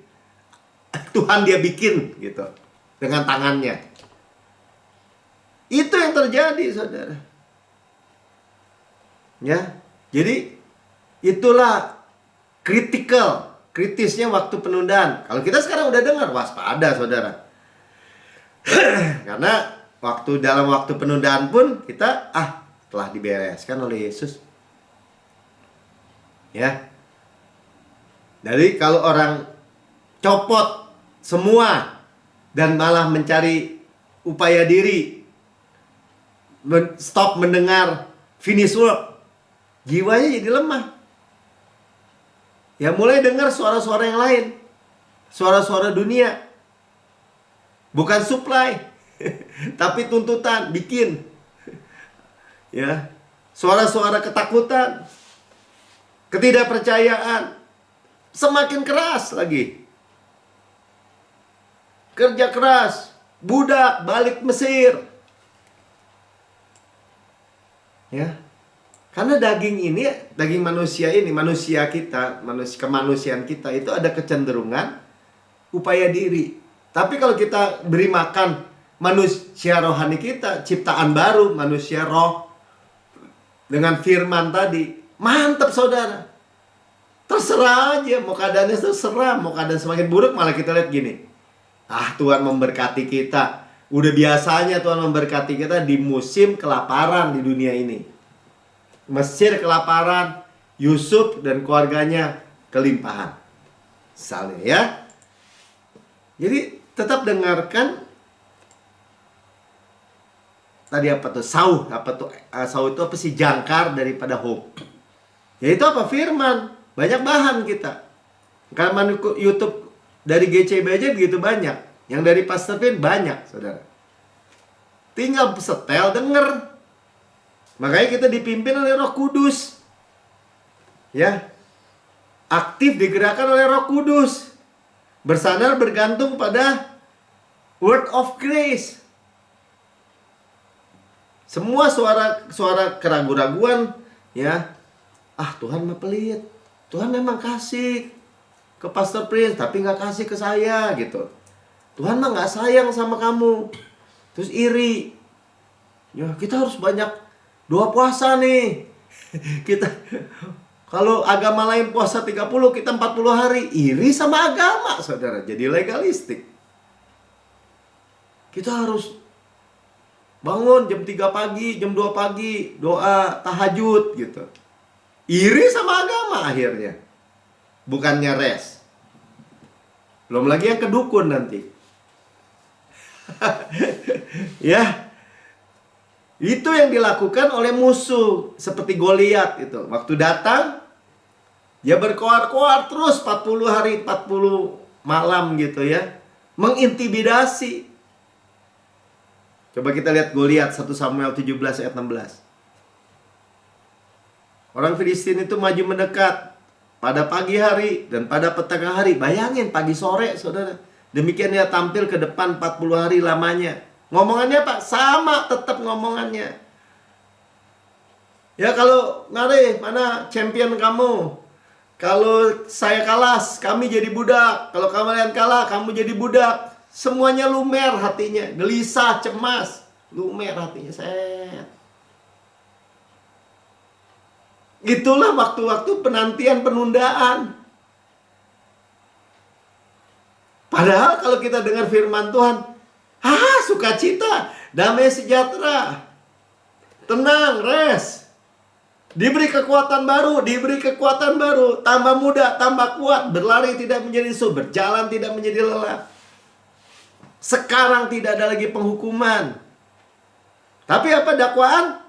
Tuhan dia bikin gitu dengan tangannya. Itu yang terjadi, saudara. Ya, jadi itulah kritisnya waktu penundaan. Kalau kita sekarang udah dengar, waspada, saudara. Karena dalam waktu penundaan pun kita telah dibereskan oleh Yesus. Ya. Jadi kalau orang copot semua dan malah mencari upaya diri, stop mendengar finish work, jiwanya jadi lemah. Ya, mulai dengar suara-suara yang lain, suara-suara dunia, bukan supply tapi tuntutan, bikin. Ya, suara-suara ketakutan, ketidakpercayaan, semakin keras lagi. Kerja keras, budak balik Mesir. Ya. Karena daging ini, daging manusia ini, manusia kita, kemanusiaan kita itu ada kecenderungan upaya diri. Tapi kalau kita beri makan manusia rohani kita, ciptaan baru, manusia roh, dengan firman tadi, mantap saudara. Terserah aja, mau keadaannya terserah, mau keadaan semakin buruk, malah kita lihat gini. Tuhan memberkati kita. Udah biasanya Tuhan memberkati kita di musim kelaparan di dunia ini. Mesir kelaparan, Yusuf dan keluarganya kelimpahan. Misalnya ya. Jadi tetap dengarkan tadi apa tuh? Sauh itu apa sih? Jangkar daripada hope. Yaitu apa? Firman. Banyak bahan kita. Karena YouTube dari GCB aja begitu banyak. Yang dari Pastor Vin banyak, saudara. Tinggal setel, denger. Makanya kita dipimpin oleh Roh Kudus. Ya. Aktif digerakkan oleh Roh Kudus. Bersandar bergantung pada Word of Grace. Semua suara keraguan-raguan, ya. Tuhan mah pelit. Tuhan memang kasih ke Pastor Prince, tapi nggak kasih ke saya gitu. Tuhan mah nggak sayang sama kamu. Terus iri. Ya, kita harus banyak doa puasa nih. Kita kalau agama lain puasa 30, kita 40 hari. Iri sama agama, saudara. Jadi legalistik. Kita harus bangun jam 3 pagi, jam 2 pagi, doa tahajud gitu. Iri sama agama akhirnya. Bukannya rest. Belum lagi yang kedukun nanti. Ya. Itu yang dilakukan oleh musuh. Seperti Goliat itu. Waktu datang, dia berkoar-koar terus 40 hari, 40 malam gitu ya. Mengintimidasi. Coba kita lihat Goliat 1 Samuel 17 ayat 16. Orang Filistin itu maju mendekat pada pagi hari dan pada petang hari. Bayangin pagi sore, saudara. Demikian dia tampil ke depan 40 hari lamanya. Ngomongannya Pak, sama tetap ngomongannya. Ya kalau, mari, mana champion kamu? Kalau saya kalah, kami jadi budak. Kalau kalian kalah, kamu jadi budak. Semuanya lumer hatinya, gelisah, cemas. Lumer hatinya, set. Itulah waktu-waktu penantian penundaan. Padahal kalau kita dengar firman Tuhan, sukacita, damai sejahtera, tenang, rest. Diberi kekuatan baru, tambah muda, tambah kuat, berlari tidak menjadi lesu, berjalan tidak menjadi lelah. Sekarang tidak ada lagi penghukuman. Tapi apa dakwaan?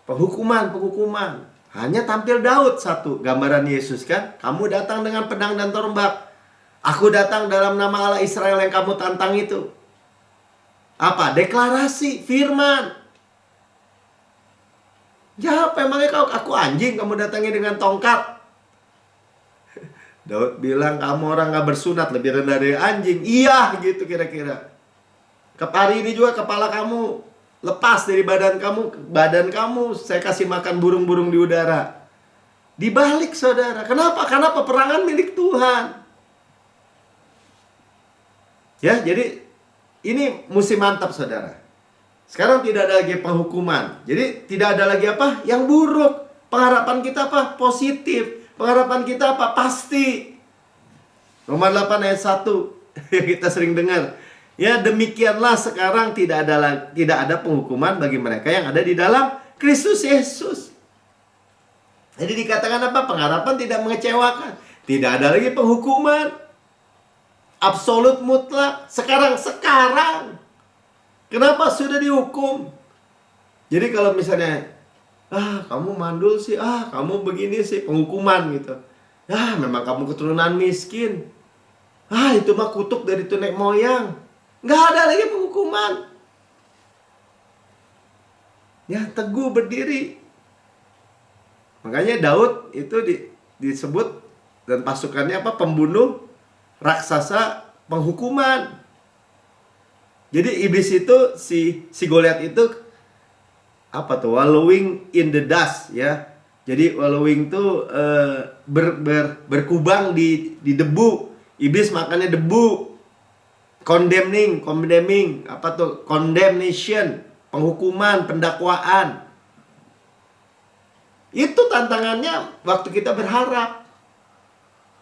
Penghukuman. Hanya tampil Daud satu, gambaran Yesus kan. Kamu datang dengan pedang dan tombak. Aku datang dalam nama Allah Israel yang kamu tantang itu. Apa? Deklarasi, firman. Ya, apa emangnya aku anjing kamu datangi dengan tongkat? Daud bilang kamu orang gak bersunat, lebih rendah dari anjing. Iya, gitu kira-kira. Hari ini juga kepala kamu lepas dari badan kamu saya kasih makan burung-burung di udara. Dibalik, saudara. Kenapa? Karena peperangan milik Tuhan. Ya, jadi ini musim mantap, saudara. Sekarang tidak ada lagi penghukuman. Jadi tidak ada lagi apa? Yang buruk. Pengharapan kita apa? Positif. Pengharapan kita apa? Pasti. Roma 8 ayat 1 yang kita sering dengar. Ya, demikianlah sekarang tidak ada penghukuman bagi mereka yang ada di dalam Kristus Yesus. Jadi dikatakan apa? Pengharapan tidak mengecewakan. Tidak ada lagi penghukuman. Absolut mutlak. Sekarang. Kenapa sudah dihukum? Jadi kalau misalnya, kamu mandul sih, kamu begini sih, penghukuman gitu. Memang kamu keturunan miskin. Itu mah kutuk dari nenek moyang. Nggak ada lagi penghukuman. Ya, teguh berdiri. Makanya Daud itu disebut dan pasukannya apa? Pembunuh, raksasa, penghukuman. Jadi iblis itu si Goliat itu apa tuh? Wallowing in the dust ya. Jadi wallowing tuh berkubang di debu. Iblis makannya debu. Condemning, apa tuh? Condemnation, penghukuman, pendakwaan. Itu tantangannya waktu kita berharap.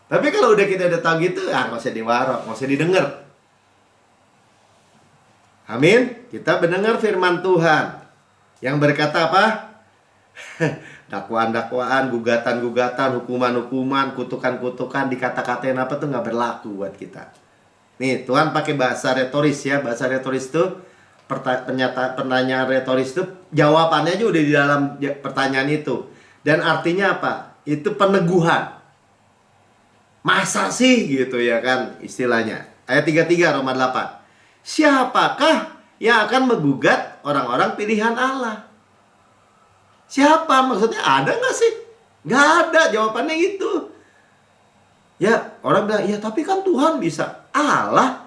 Tapi kalau kita udah tahu gitu, nggak usah diwarok, nggak usah didengar. Amin. Kita mendengar firman Tuhan yang berkata apa? Dakwaan-dakwaan, gugatan-gugatan, hukuman-hukuman, kutukan-kutukan, dikata-katain apa tuh nggak berlaku buat kita. Nih, Tuhan pakai bahasa retoris ya. Bahasa retoris itu pertanyaan retoris itu jawabannya aja udah di dalam pertanyaan itu. Dan artinya apa? Itu peneguhan. Masa sih gitu ya kan istilahnya. Ayat 33 Roma 8. Siapakah yang akan menggugat orang-orang pilihan Allah? Siapa? Maksudnya ada nggak sih? Nggak ada, jawabannya itu. Ya, orang bilang, ya tapi kan Tuhan bisa. Allah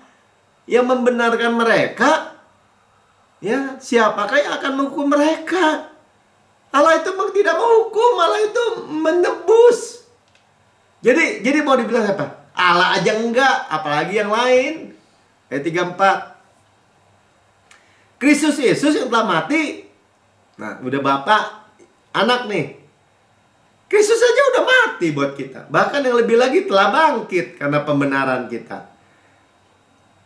yang membenarkan mereka. Ya, siapakah yang akan menghukum mereka? Allah itu memang tidak menghukum, Allah itu menebus. Jadi mau dibilang apa? Allah aja enggak, apalagi yang lain. Ayat 34. Kristus Yesus yang telah mati. Nah, udah Bapak, anak nih. Kristus saja udah mati buat kita. Bahkan yang lebih lagi telah bangkit karena pembenaran kita.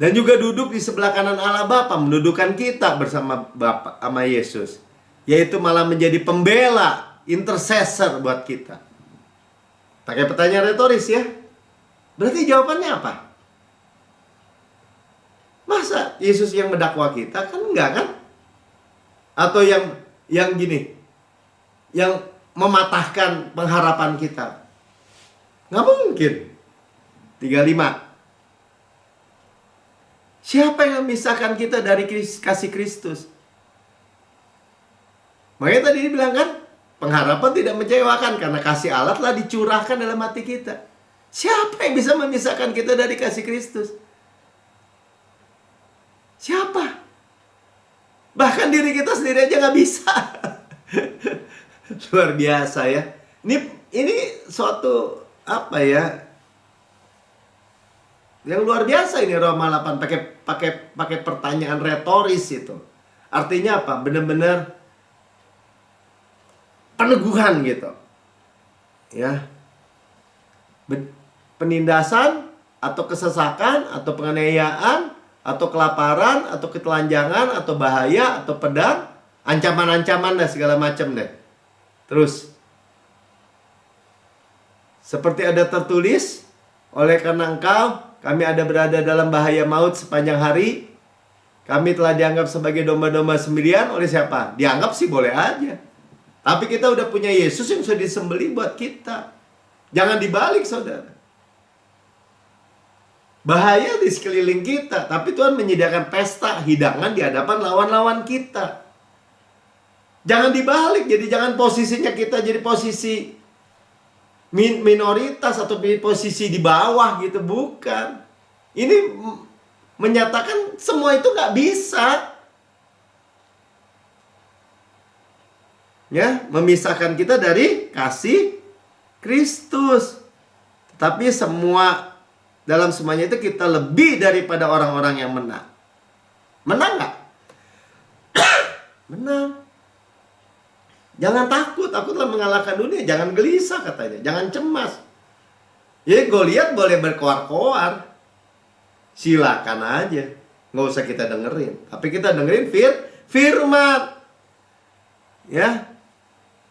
Dan juga duduk di sebelah kanan Allah Bapa, mendudukan kita bersama Bapa sama Yesus. Yaitu malah menjadi pembela, intercessor buat kita. Pakai pertanyaan retoris ya. Berarti jawabannya apa? Masa Yesus yang mendakwa kita? Kan enggak kan? Atau yang gini, yang mematahkan pengharapan kita? Nggak mungkin. 35. Siapa yang memisahkan kita dari kasih Kristus? Makanya tadi dibilang kan, pengharapan tidak mengecewakan karena kasih Allah telah dicurahkan dalam hati kita. Siapa yang bisa memisahkan kita dari kasih Kristus? Siapa? Bahkan diri kita sendiri aja nggak bisa. Luar biasa ya. Ini suatu apa ya? Yang luar biasa ini Roma 8 pakai pertanyaan retoris itu. Artinya apa? Benar-benar peneguhan gitu. Ya. Penindasan atau kesesakan atau penganiayaan atau kelaparan atau ketelanjangan atau bahaya atau pedang, ancaman-ancaman dan segala macam deh. Terus seperti ada tertulis, oleh karena engkau kami ada berada dalam bahaya maut sepanjang hari. Kami telah dianggap sebagai domba-domba sembelihan oleh siapa? Dianggap sih boleh aja. Tapi kita udah punya Yesus yang sudah disembelih buat kita. Jangan dibalik saudara. Bahaya di sekeliling kita, tapi Tuhan menyediakan pesta hidangan di hadapan lawan-lawan kita. Jangan dibalik, jadi jangan posisinya kita jadi posisi minoritas atau posisi di bawah gitu, bukan. Ini menyatakan semua itu nggak bisa. Ya, memisahkan kita dari kasih Kristus. Tetapi dalam semuanya itu kita lebih daripada orang-orang yang menang. Menang nggak? Menang. Jangan takut, aku telah mengalahkan dunia. Jangan gelisah katanya, jangan cemas. Ya Goliat boleh berkoar-koar. Silakan aja. Nggak usah kita dengerin. Tapi kita dengerin firman. Ya.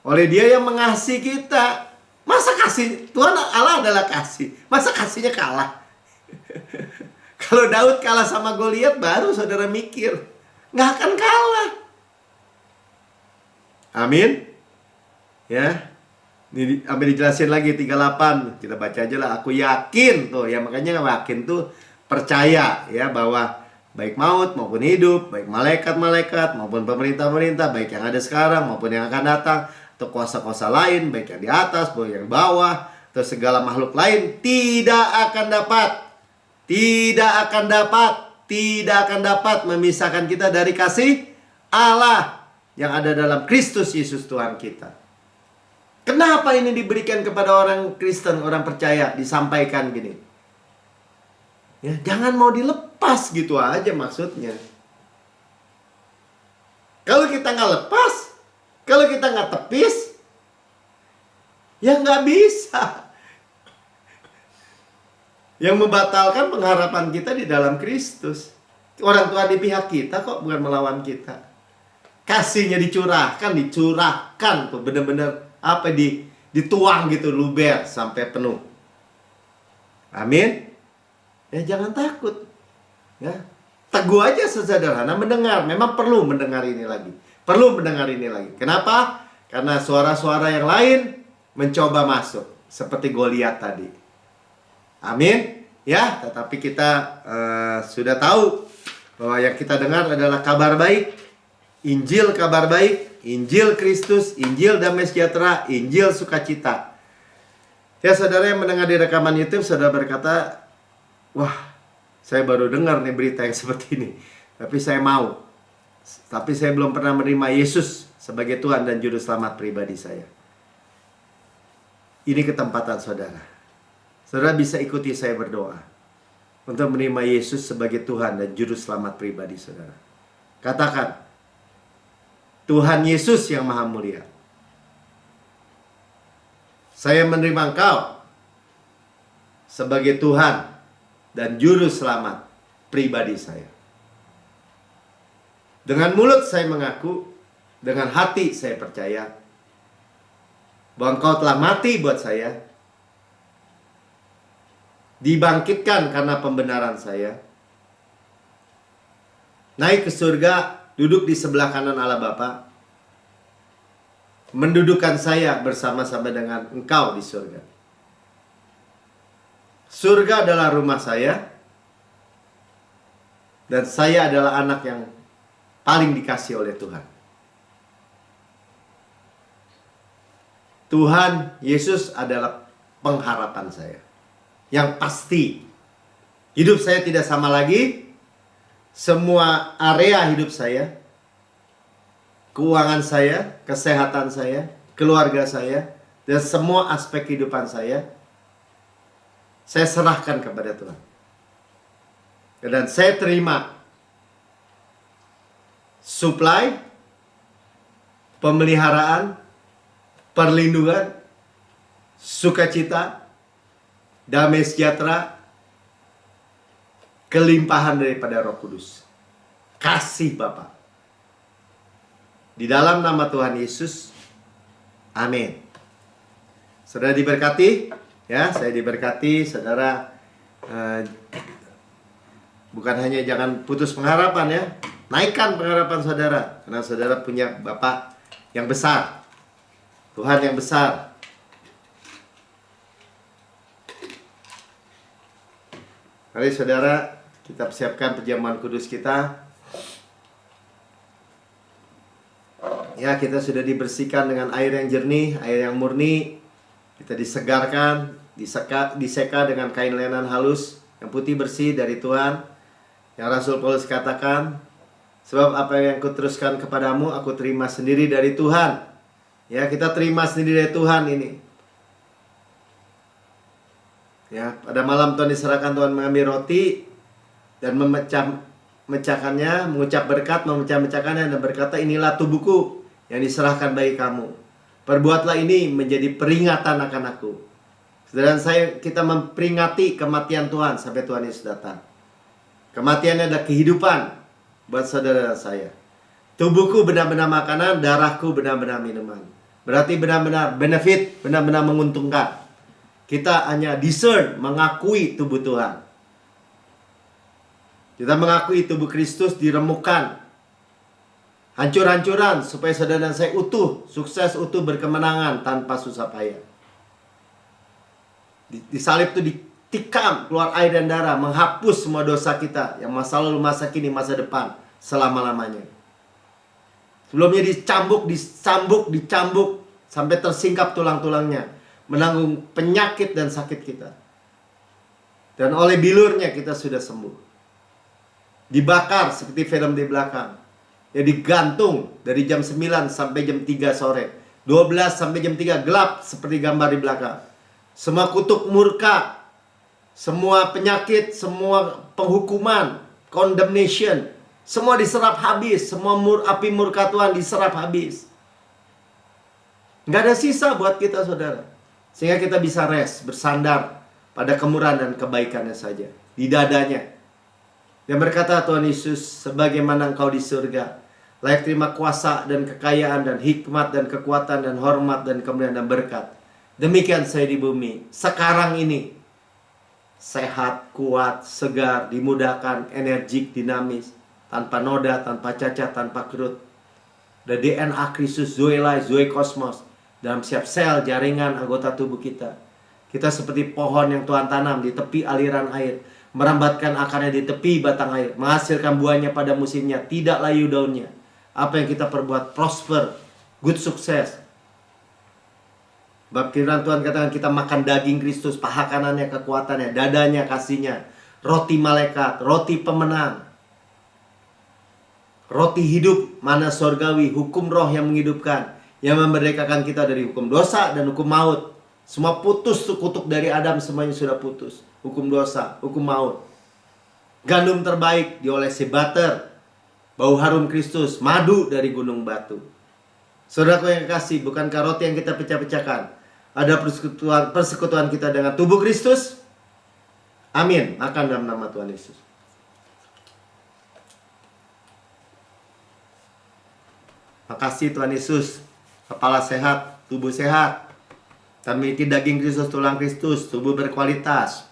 Oleh Dia yang mengasihi kita. Masa kasih Tuhan Allah adalah kasih. Masa kasihnya kalah? Kalau Daud kalah sama Goliat, baru saudara mikir. Nggak akan kalah. Amin. Ya. Ini sampai dijelasin lagi 38. Kita baca aja lah. Aku yakin tuh ya, makanya yakin tuh percaya ya bahwa baik maut maupun hidup, baik malaikat-malaikat maupun pemerintah-pemerintah, baik yang ada sekarang maupun yang akan datang, atau kuasa-kuasa lain, baik yang di atas maupun yang di bawah, atau segala makhluk lain tidak akan dapat memisahkan kita dari kasih Allah yang ada dalam Kristus Yesus Tuhan kita. Kenapa ini diberikan kepada orang Kristen, orang percaya, disampaikan gini? Ya, jangan mau dilepas gitu aja maksudnya. Kalau kita nggak lepas, kalau kita nggak tepis, ya nggak bisa. Yang membatalkan pengharapan kita di dalam Kristus. Orang tua di pihak kita kok, bukan melawan kita. Kasihnya dicurahkan tuh bener-bener dituang gitu, luber sampai penuh. Amin. Ya jangan takut. Ya, teguh aja sesederhana mendengar. Memang perlu mendengar ini lagi. Kenapa? Karena suara-suara yang lain mencoba masuk, seperti Goliat tadi. Amin. Ya, tetapi kita sudah tahu bahwa yang kita dengar adalah kabar baik, Injil kabar baik, Injil Kristus, Injil damai sejahtera, Injil sukacita. Ya, saudara yang mendengar di rekaman YouTube, saudara berkata, wah, saya baru dengar nih berita yang seperti ini. Tapi saya belum pernah menerima Yesus sebagai Tuhan dan Juru Selamat pribadi saya. Ini ketempatan saudara. Saudara bisa ikuti saya berdoa untuk menerima Yesus sebagai Tuhan dan Juru Selamat pribadi saudara. Katakan, Tuhan Yesus yang Maha Mulia, saya menerima Engkau sebagai Tuhan dan Juru Selamat pribadi saya. Dengan mulut saya mengaku, dengan hati saya percaya bahwa Engkau telah mati buat saya, dibangkitkan karena pembenaran saya, naik ke surga, duduk di sebelah kanan Allah Bapa, mendudukkan saya bersama-sama dengan Engkau di surga. Surga adalah rumah saya, dan saya adalah anak yang paling dikasih oleh Tuhan. Tuhan Yesus adalah pengharapan saya. Yang pasti, hidup saya tidak sama lagi. Semua area hidup saya, keuangan saya, kesehatan saya, keluarga saya, dan semua aspek kehidupan saya serahkan kepada Tuhan. Dan saya terima supply, pemeliharaan, perlindungan, sukacita, damai sejahtera, kelimpahan daripada Roh Kudus, kasih Bapa. Di dalam nama Tuhan Yesus, amin. Saudara diberkati, ya, saya diberkati, saudara. Bukan hanya jangan putus pengharapan ya, naikkan pengharapan saudara, karena saudara punya Bapa yang besar, Tuhan yang besar. Mari saudara, kita persiapkan perjamuan kudus kita. Ya, kita sudah dibersihkan dengan air yang jernih, air yang murni. Kita disegarkan, diseka dengan kain lenan halus yang putih bersih dari Tuhan. Yang Rasul Paulus katakan, sebab apa yang kuteruskan kepadamu, aku terima sendiri dari Tuhan. Ya, kita terima sendiri dari Tuhan ini. Ya, pada malam Tuhan diserahkan, Tuhan mengambil roti dan memecahkannya, mengucap berkat, memecah-mecahkannya dan berkata, inilah tubuhku yang diserahkan bagi kamu. Perbuatlah ini menjadi peringatan akan aku. Saudara saya, kita memperingati kematian Tuhan sampai Tuhan Yesus datang. Kematiannya adalah kehidupan buat saudara dan saya. Tubuhku benar-benar makanan, darahku benar-benar minuman. Berarti benar-benar benefit, benar-benar menguntungkan. Kita hanya discern, mengakui tubuh Tuhan. Kita mengakui tubuh Kristus diremukkan, hancur-hancuran supaya saudara dan saya utuh, sukses, utuh, berkemenangan tanpa susah payah. Di salib itu ditikam, keluar air dan darah, menghapus semua dosa kita yang masa lalu, masa kini, masa depan, selama-lamanya. Sebelumnya dicambuk sampai tersingkap tulang-tulangnya. menanggung penyakit dan sakit kita. Dan oleh bilurnya kita sudah sembuh. Dibakar seperti film di belakang. Ya, digantung dari jam 9 sampai jam 3 sore. 12 sampai jam 3 gelap seperti gambar di belakang. Semua kutuk murka, semua penyakit, semua penghukuman, condemnation, semua diserap habis. Semua api murka Tuhan diserap habis. Nggak ada sisa buat kita, saudara. Sehingga kita bisa rest, bersandar pada kemurahan dan kebaikannya saja. Di dadanya. Dan berkata Tuhan Yesus, sebagaimana engkau di surga, layak terima kuasa dan kekayaan dan hikmat dan kekuatan dan hormat dan kemuliaan dan berkat. Demikian saya di bumi. Sekarang ini. Sehat, kuat, segar, dimudahkan, energik, dinamis. Tanpa noda, tanpa cacat, tanpa kerut. The DNA Kristus, Zoe Life, Zoe Kosmos. Dalam setiap sel, jaringan, anggota tubuh kita. Kita seperti pohon yang Tuhan tanam di tepi aliran air. Merambatkan akarnya di tepi batang air. Menghasilkan buahnya pada musimnya. Tidak layu daunnya. Apa yang kita perbuat prosper. Good sukses. Bab firman Tuhan katakan kita makan daging Kristus. Paha kanannya kekuatannya. Dadanya kasihnya. Roti malaikat. Roti pemenang. Roti hidup. Mana sorgawi. Hukum roh yang menghidupkan. Yang memerdekakan kita dari hukum dosa dan hukum maut. Semua putus kutuk dari Adam. Semuanya sudah putus. Hukum dosa, hukum maut. Gandum terbaik diolesi butter. Bau harum Kristus, madu dari gunung batu. Saudaraku yang kekasih, bukankah roti yang kita pecah-pecahkan ada persekutuan kita dengan tubuh Kristus? Amin. Makan dalam nama Tuhan Yesus. Makasih Tuhan Yesus. Kepala sehat, tubuh sehat. Kita memiliki daging Kristus, tulang Kristus, tubuh berkualitas.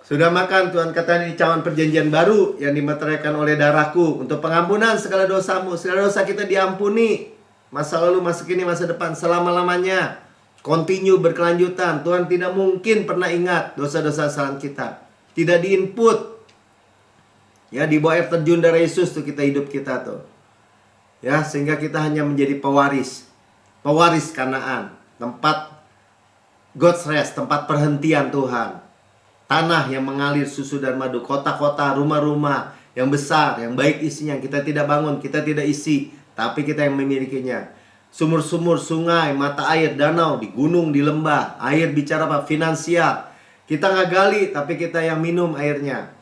Sudah makan, Tuhan kata ini cawan perjanjian baru yang dimeteraikan oleh darahku untuk pengampunan segala dosamu. Segala dosa kita diampuni. Masa lalu, masa kini, masa depan, selama-lamanya. Continue, berkelanjutan. Tuhan tidak mungkin pernah ingat dosa-dosa kesalahan kita. Tidak diinput. Ya, di bawah air terjun darah Yesus tuh kita hidup kita tuh. Ya, sehingga kita hanya menjadi pewaris. Pewaris Kanaan. Tempat God's rest, tempat perhentian Tuhan. Tanah yang mengalir susu dan madu. Kota-kota, rumah-rumah yang besar, yang baik isinya. Kita tidak bangun, kita tidak isi. Tapi kita yang memilikinya. Sumur-sumur, sungai, mata air, danau. Di gunung, di lembah. Air bicara apa? Finansial. Kita nggak gali, tapi kita yang minum airnya.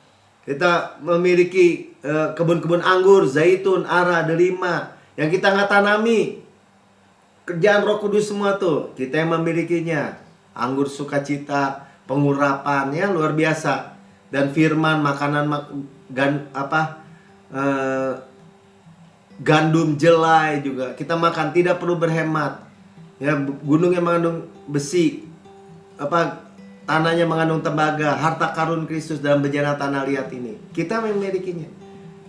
Kita memiliki kebun-kebun anggur, zaitun, ara, delima. Yang kita nggak tanami. Kerjaan Roh Kudus semua tuh. Kita yang memilikinya. Anggur sukacita, pengurapan, ya luar biasa. Dan firman, makanan gandum jelai juga kita makan, tidak perlu berhemat. Ya, gunung yang mengandung besi, tanahnya mengandung tembaga, harta karun Kristus dalam bejana tanah liat ini. Kita memilikinya.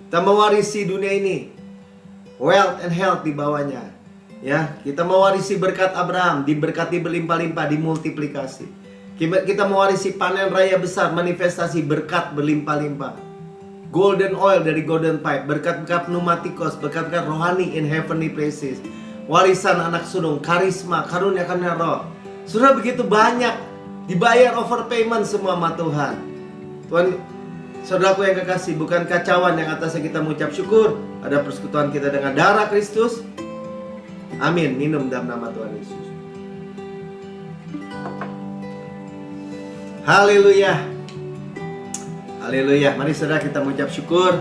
Kita mewarisi dunia ini, wealth and health di bawahnya. Ya, kita mewarisi berkat Abraham, diberkati berlimpah-limpah, dimultiplikasi. Kita mewarisi panen raya besar, manifestasi berkat berlimpah-limpah. Golden oil dari golden pipe, berkat-berkat pneumatikos, berkat-berkat rohani in heavenly places. Warisan anak sulung, karisma, karunia-karunia roh. Sudah begitu banyak, dibayar overpayment semua sama Tuhan. Tuhan, saudaraku yang kekasih, bukan kacauan yang atasnya kita mengucap syukur. Ada persekutuan kita dengan darah Kristus. Amin. Minum dalam nama Tuhan Yesus. Haleluya. Haleluya. Mari saudara kita mengucap syukur.